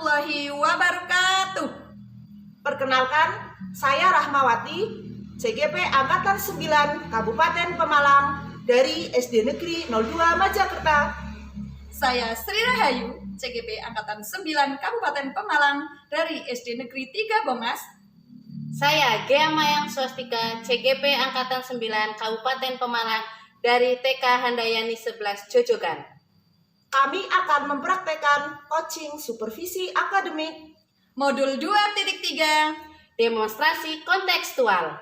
warahmatullahi wabarakatuh. Perkenalkan, saya Rahmawati, CGP Angkatan 9 Kabupaten Pemalang dari SD Negeri 02 Majakerta. Saya Sri Rahayu, CGP Angkatan 9 Kabupaten Pemalang dari SD Negeri 3 Bongas. Saya Gea Mayang Swastika, CGP Angkatan 9 Kabupaten Pemalang dari TK Handayani 11 Jojogan. Kami akan mempraktekkan coaching supervisi akademik Modul 2.3 Demonstrasi kontekstual.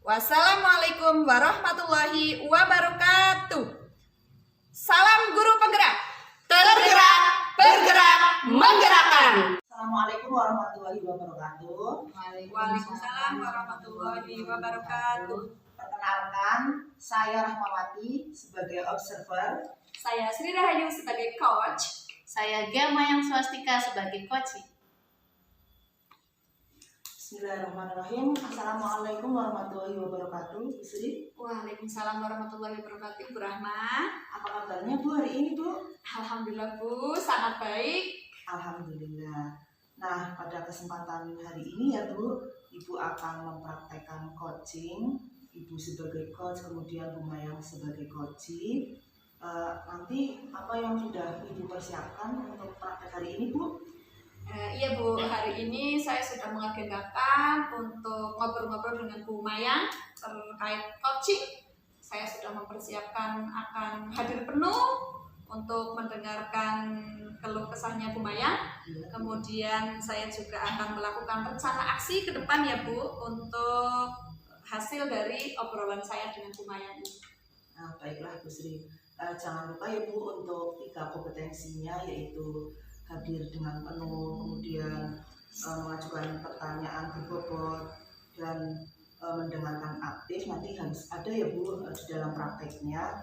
Wassalamualaikum warahmatullahi wabarakatuh. Salam guru penggerak. Tergerak, bergerak, menggerakkan. Assalamualaikum warahmatullahi wabarakatuh. Waalaikumsalam warahmatullahi wabarakatuh. Perkenalkan, saya Rahmawati sebagai observer. Saya Sri Rahayu sebagai coach. Saya Gea Mayang Swastika sebagai coach. Bismillahirrahmanirrahim. Assalamualaikum warahmatullahi wabarakatuh. Bu Sri, Waalaikumsalam warahmatullahi wabarakatuh. Bu Rahma. apa kabarnya Bu hari ini Bu? Alhamdulillah Bu, sangat baik. Alhamdulillah. Nah, pada kesempatan hari ini ya Bu, Ibu akan mempraktekkan coaching. Ibu sebagai coach, kemudian Bu Mayang sebagai coachee. Nanti apa yang sudah Ibu persiapkan untuk praktek hari ini Bu? Iya Bu, hari ini saya sudah mengagendakan untuk ngobrol-ngobrol dengan Bu Mayang terkait coaching. Saya sudah mempersiapkan akan hadir penuh untuk mendengarkan keluh kesahnya Bu Mayang. Kemudian saya juga akan melakukan rencana aksi ke depan ya Bu untuk hasil dari obrolan saya dengan Bu Mayang ini. Nah, baiklah Bu Sri. Jangan lupa ya Bu untuk 3 kompetensinya, yaitu hadir dengan penuh, kemudian mengajukan pertanyaan berbobot, dan mendengarkan aktif. Nanti harus ada ya Bu di dalam prakteknya.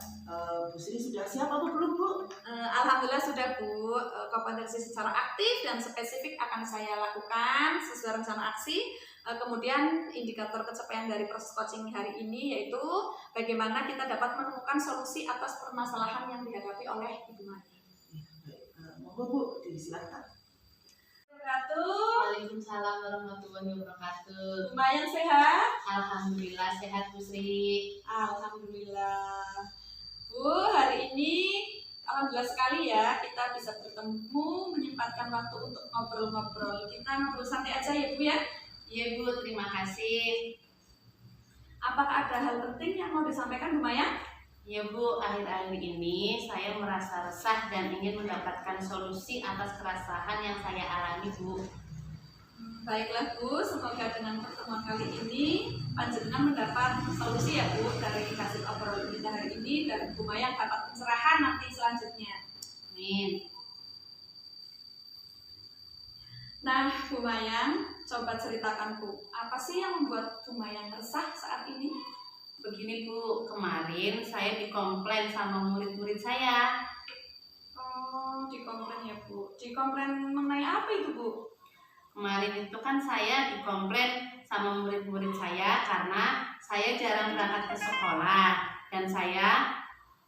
Bu Sri sudah siap atau belum Bu? Alhamdulillah sudah Bu. Kompetensi secara aktif dan spesifik akan saya lakukan sesuai rencana aksi. Kemudian indikator pencapaian dari proses coaching hari ini yaitu bagaimana kita dapat menemukan solusi atas permasalahan yang dihadapi oleh Ibu Mayang. Monggo Bu, disilakan. Waalaikumsalam warahmatullahi wabarakatuh. Bu Mayang sehat? Alhamdulillah sehat Bu Sri. Alhamdulillah. Bu, hari ini alhamdulillah sekali ya kita bisa bertemu, menyempatkan waktu untuk ngobrol-ngobrol. Kita ngobrol santai aja ya Bu ya. Iya Bu, terima kasih. Apakah ada hal penting yang mau disampaikan Bu Mayang? Ya Bu, akhir-akhir ini saya merasa resah dan ingin mendapatkan solusi atas keresahan yang saya alami Bu. Baiklah Bu, semoga dengan pertemuan kali ini panjenengan mendapat solusi ya Bu dari hasil obrolan kita hari ini dan Bu Mayang dapat pencerahan nanti selanjutnya. Amin. Nah Bu Mayang, coba ceritakan Bu, apa sih yang membuat Bu Mayang resah saat ini? Begini Bu, kemarin saya dikomplain sama murid-murid saya. Oh, dikomplain ya Bu. Dikomplain mengenai apa itu Bu? Kemarin itu kan saya dikomplain sama murid-murid saya karena saya jarang berangkat ke sekolah dan saya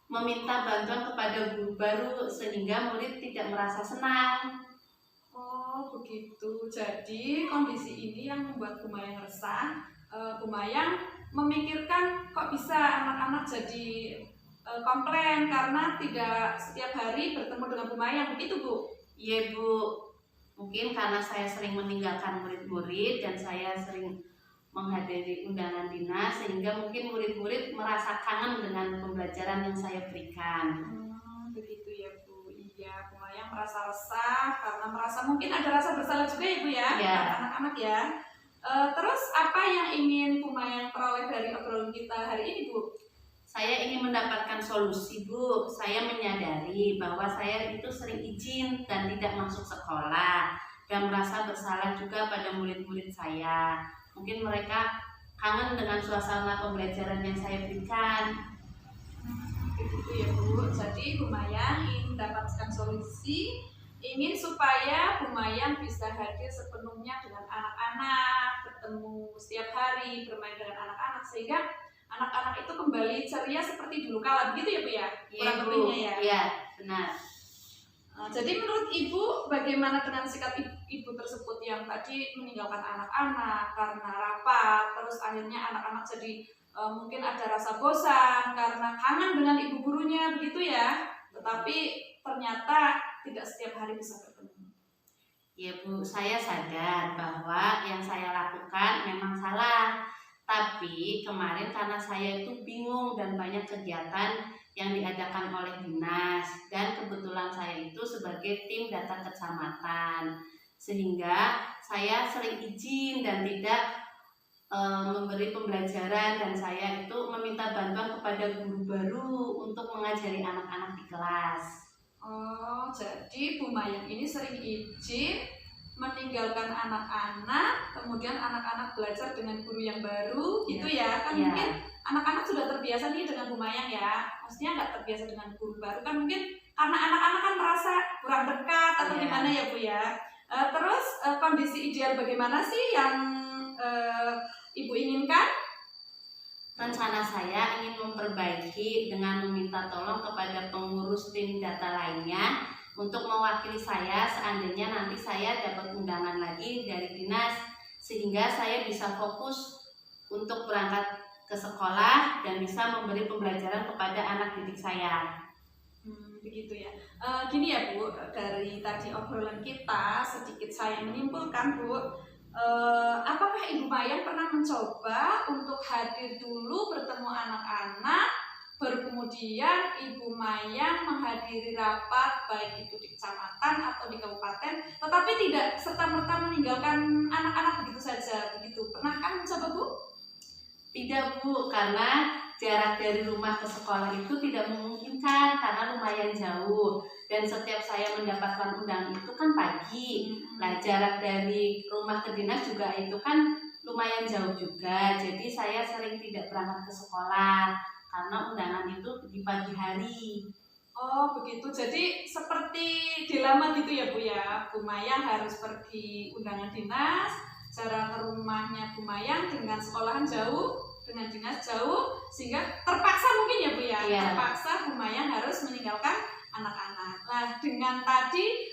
meminta bantuan kepada guru baru sehingga murid tidak merasa senang. Oh begitu, jadi kondisi ini yang membuat Bu Mayang resah. Bu Mayang memikirkan kok bisa anak-anak jadi komplain karena tidak setiap hari bertemu dengan Bu Mayang, begitu Bu? Iya Bu, mungkin karena saya sering meninggalkan murid-murid dan saya sering menghadiri undangan dinas sehingga mungkin murid-murid merasa kangen dengan pembelajaran yang saya berikan. Begitu ya Bu. Iya, Bu Mayang merasa resah karena merasa mungkin ada rasa bersalah juga ya Bu ya, Iya. kepada anak-anak ya. Terus apa yang ingin Bu Mayang peroleh dari obrolan kita hari ini Bu? Saya ingin mendapatkan solusi Bu. Saya menyadari bahwa saya itu sering izin dan tidak masuk sekolah dan merasa bersalah juga pada murid-murid saya. Mungkin mereka kangen dengan suasana pembelajaran yang saya berikan. Begitu ya Bu. Jadi Bu Mayang ingin mendapatkan solusi, ingin supaya Bu Mayang bisa hadir sepenuhnya dengan anak-anak, bertemu setiap hari, bermain dengan anak-anak sehingga anak-anak itu kembali ceria seperti dulu kala, begitu ya Bu ya? Iya Kurang Bu. lebihnya ya. Iya, benar. Nah, jadi menurut Ibu bagaimana dengan sikap Ibu tersebut yang tadi meninggalkan anak-anak karena rapat, terus akhirnya anak-anak jadi mungkin ada rasa bosan karena kangen dengan ibu gurunya begitu ya, tetapi ternyata tidak setiap hari bisa bertemu. Ya Bu, saya sadar bahwa yang saya lakukan memang salah. Tapi kemarin karena saya itu bingung dan banyak kegiatan yang diadakan oleh dinas, dan kebetulan saya itu sebagai tim data kecamatan, sehingga saya sering izin dan tidak memberi pembelajaran, dan saya itu meminta bantuan kepada guru baru untuk mengajari anak-anak di kelas. Oh, jadi Bu Mayang ini sering izin meninggalkan anak-anak, kemudian anak-anak belajar dengan guru yang baru, gitu ya? Kan Ya. mungkin anak-anak sudah terbiasa nih dengan Bu Mayang ya, maksudnya nggak terbiasa dengan guru baru kan mungkin karena anak-anak kan merasa kurang dekat atau Ya. gimana ya Bu ya? Terus kondisi ideal bagaimana sih yang Ibu inginkan? Rencana saya ingin memperbaiki dengan meminta tolong kepada pengurus tim data lainnya untuk mewakili saya seandainya nanti saya dapat undangan lagi dari dinas, sehingga saya bisa fokus untuk berangkat ke sekolah dan bisa memberi pembelajaran kepada anak didik saya. Begitu ya. Gini ya Bu, dari tadi obrolan kita sedikit saya menyimpulkan Bu, apakah Ibu Mayang pernah mencoba untuk hadir dulu bertemu anak-anak, baru kemudian Ibu Mayang menghadiri rapat baik itu di kecamatan atau di kabupaten, tetapi tidak serta-merta meninggalkan anak-anak begitu saja, begitu? Pernahkah mencoba Bu? Tidak Bu, karena jarak dari rumah ke sekolah itu tidak memungkinkan karena lumayan jauh, dan setiap saya mendapatkan undangan itu kan pagi. Nah, jarak dari rumah ke dinas juga itu kan lumayan jauh juga, jadi saya sering tidak berangkat ke sekolah karena undangan itu di pagi hari. Oh begitu, jadi seperti dilema gitu ya Bu ya, Bu Mayang harus pergi undangan dinas, jarak ke rumahnya Bu Mayang dengan sekolahan jauh, dengan dinas jauh, sehingga terpaksa mungkin ya Bu ya, Iya. terpaksa Bu Mayang harus meninggalkan anak-anak. Nah dengan tadi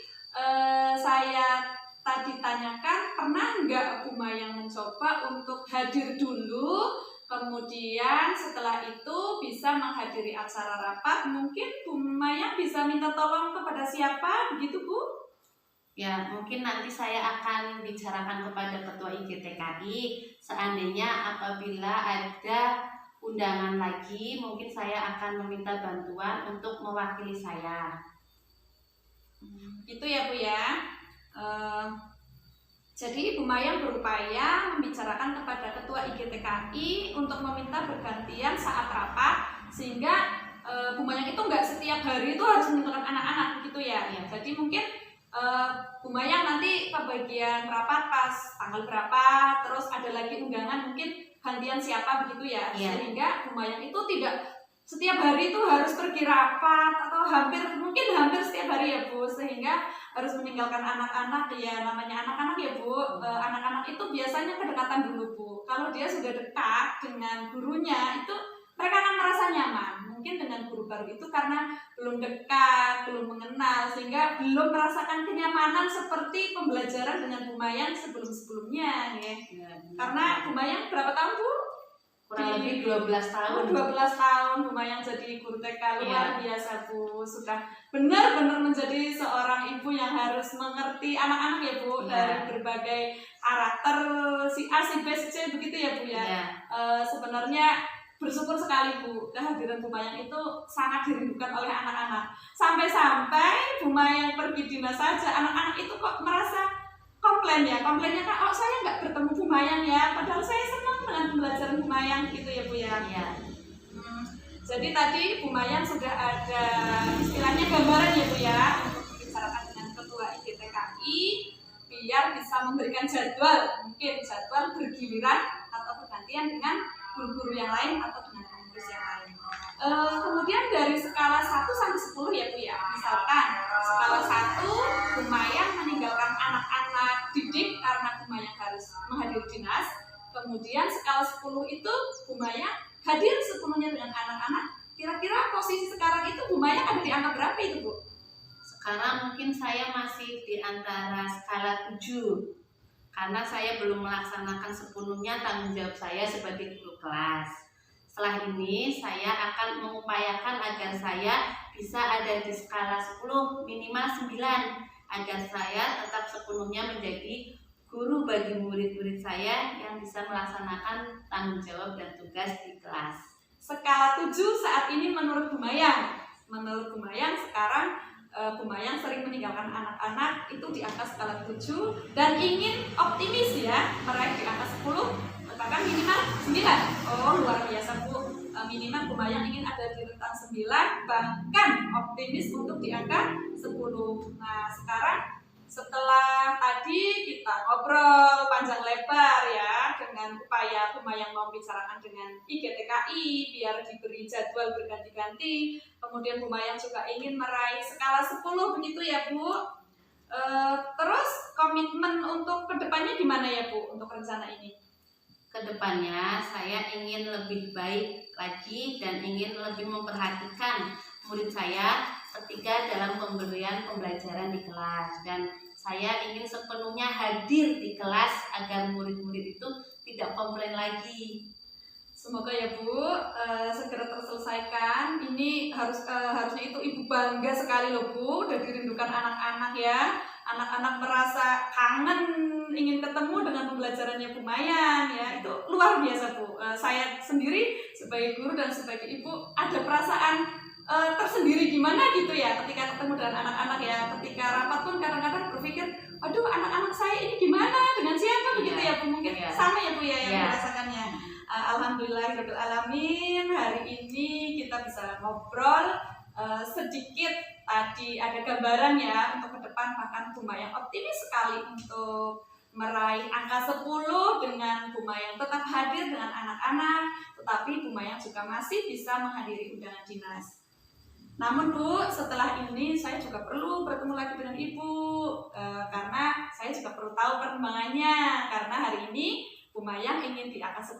saya tadi tanyakan, pernah nggak Bu Mayang mencoba untuk hadir dulu, kemudian setelah itu bisa menghadiri acara rapat, mungkin Bu Mayang bisa minta tolong kepada siapa, begitu Bu? Ya, mungkin nanti saya akan bicarakan kepada Ketua IGTKI, seandainya apabila ada undangan lagi, mungkin saya akan meminta bantuan untuk mewakili saya. Gitu ya Bu ya. Jadi Ibu Mayang berupaya membicarakan kepada Ketua IGTKI untuk meminta bergantian saat rapat, sehingga Bu Mayang itu nggak setiap hari itu harus meninggalkan anak-anak begitu ya. Ya. Jadi mungkin Bu Mayang nanti ke bagian rapat pas tanggal berapa, terus ada lagi undangan mungkin gantian siapa begitu ya. Ya. Sehingga Bu Mayang itu tidak setiap hari itu harus pergi rapat atau mungkin hampir setiap hari ya Bu, sehingga harus meninggalkan anak-anak. Ya namanya anak-anak ya Bu, anak-anak itu biasanya kedekatan dulu Bu. Kalau dia sudah dekat dengan gurunya itu mereka akan merasa nyaman. Mungkin dengan guru baru itu karena belum dekat, belum mengenal, sehingga belum merasakan kenyamanan seperti pembelajaran dengan Bu Mayang sebelum-sebelumnya ya. Karena Bu Mayang berapa tahun Bu? Kurang lebih 12 tahun. 12 tahun Bu Mayang jadi guru TK, luar biasa Bu. Sudah benar-benar menjadi seorang ibu yang harus mengerti anak-anak ya Bu, dari berbagai karakter si A, si B, si C begitu ya Bu ya. Sebenarnya bersyukur sekali Bu, kehadiran Bu Mayang itu sangat dirindukan oleh anak-anak. Sampai-sampai Bu Mayang pergi dinas saja, anak-anak itu kok merasa komplainnya kan, oh saya nggak bertemu Bu Mayang ya, padahal saya senang dengan pembelajaran Bu Mayang gitu ya Bu ya. Iya. Jadi tadi Bu Mayang sudah ada istilahnya gambaran ya Bu ya, untuk membicarakan dengan Ketua IGTKI biar bisa memberikan jadwal, mungkin jadwal bergiliran atau bergantian dengan guru-guru yang lain atau dengan pengurus yang lain. Kemudian dari skala 1 sampai 10 ya Bu ya, misalkan skala 1 Bu Mayang meninggalkan anak-anak didik karena Bu Mayang harus menghadiri dinas. Kemudian skala 10 itu Bu Mayang hadir sepenuhnya dengan anak-anak. Kira-kira posisi sekarang itu Bu Mayang ada di angka berapa itu Bu? Sekarang mungkin saya masih di antara skala 7 karena saya belum melaksanakan sepenuhnya tanggung jawab saya sebagai guru kelas. Setelah ini saya akan mengupayakan agar saya bisa ada di skala 10 minimal 9 agar saya tetap sepenuhnya menjadi guru bagi murid-murid saya yang bisa melaksanakan tanggung jawab dan tugas di kelas. Skala 7 saat ini menurut Bu Mayang. Menurut Bu Mayang sekarang Bu Mayang sering meninggalkan anak-anak itu di angka skala 7 dan ingin optimis ya meraih di angka 10 bahkan minimal 9. Oh luar biasa Bu, minimal Bu Mayang ingin ada di rentang 9 bahkan optimis untuk di angka 10. Nah sekarang setelah tadi kita ngobrol panjang lebar ya dengan upaya Bu Mayang membicarakan dengan IGTKI biar diberi jadwal berganti-ganti, kemudian Bu Mayang juga ingin meraih skala 10 begitu ya Bu. Terus komitmen untuk kedepannya gimana ya Bu untuk rencana ini? Kedepannya saya ingin lebih baik lagi dan ingin lebih memperhatikan murid saya ketika dalam pemberian pembelajaran di kelas, dan saya ingin sepenuhnya hadir di kelas agar murid-murid itu tidak komplain lagi. Semoga ya Bu segera terselesaikan. Ini harusnya itu Ibu bangga sekali loh Bu, udah dirindukan anak-anak ya. Anak-anak merasa kangen ingin ketemu dengan pembelajarannya Bu Mayang ya. Itu luar biasa Bu. Saya sendiri sebagai guru dan sebagai ibu ada perasaan tersendiri gimana gitu ya ketika ketemu dengan anak-anak ya. Ketika rapat pun kadang-kadang berpikir, aduh anak-anak saya ini gimana, dengan siapa begitu ya Bu. Mungkin sama ya Bu ya yang merasakannya. Alhamdulillahirabbil alamin, hari ini kita bisa ngobrol sedikit tadi ada gambaran ya untuk ke depan, bahkan Bu Mayang optimis sekali untuk meraih angka 10 dengan Bu Mayang tetap hadir dengan anak-anak, tetapi Bu Mayang juga masih bisa menghadiri undangan dinas. Namun Bu, setelah ini saya juga perlu bertemu lagi dengan Ibu karena saya juga perlu tahu perkembangannya, karena hari ini Bu Mayang ingin di angka 10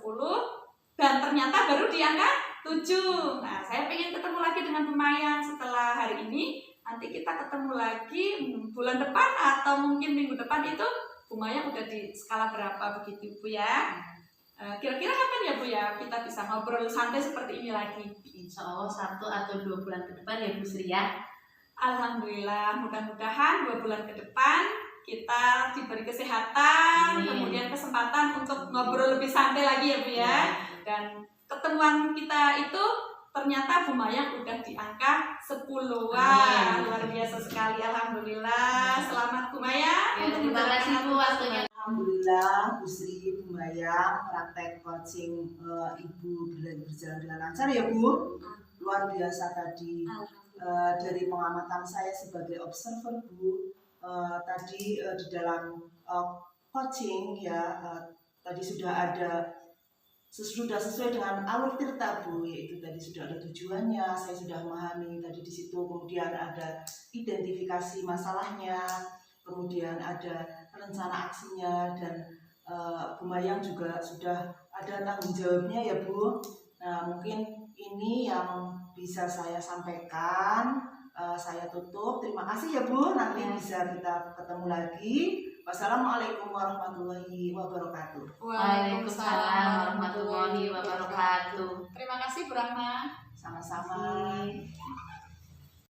dan ternyata baru di angka 7. Nah, saya ingin ketemu lagi dengan Bu Mayang setelah hari ini. Nanti kita ketemu lagi bulan depan atau mungkin minggu depan itu Bu Mayang udah di skala berapa begitu Bu ya. Kira-kira kapan ya Bu ya kita bisa ngobrol santai seperti ini lagi? Insya Allah 1 atau 2 bulan ke depan ya Bu Sri ya. Alhamdulillah, mudah-mudahan 2 bulan ke depan kita diberi kesehatan, kemudian kesempatan untuk ngobrol lebih santai lagi ya Bu ya. Dan ketemuan kita itu ternyata Bu Mayang udah di angka 10. Wah, luar biasa sekali. Alhamdulillah. Selamat Bu Mayang untuk Terima kasih Bu waktunya. Alhamdulillah Bu Sri, Bu Mayang praktek coaching Ibu berjalan dengan lancar ya Bu. Luar biasa tadi. Dari pengamatan saya sebagai observer Bu, tadi di dalam coaching ya tadi sudah sesuai dengan alur tirta Bu, yaitu tadi sudah ada tujuannya, saya sudah memahami tadi di situ, kemudian ada identifikasi masalahnya, kemudian ada rencana aksinya, dan Bu Mayang juga sudah ada tanggung jawabnya ya Bu. Nah mungkin ini yang bisa saya sampaikan. Saya tutup. Terima kasih ya Bu. Nanti bisa kita ketemu lagi. Wassalamualaikum warahmatullahi wabarakatuh. Waalaikumsalam warahmatullahi wabarakatuh. Terima kasih Bu Rahma. Sama-sama.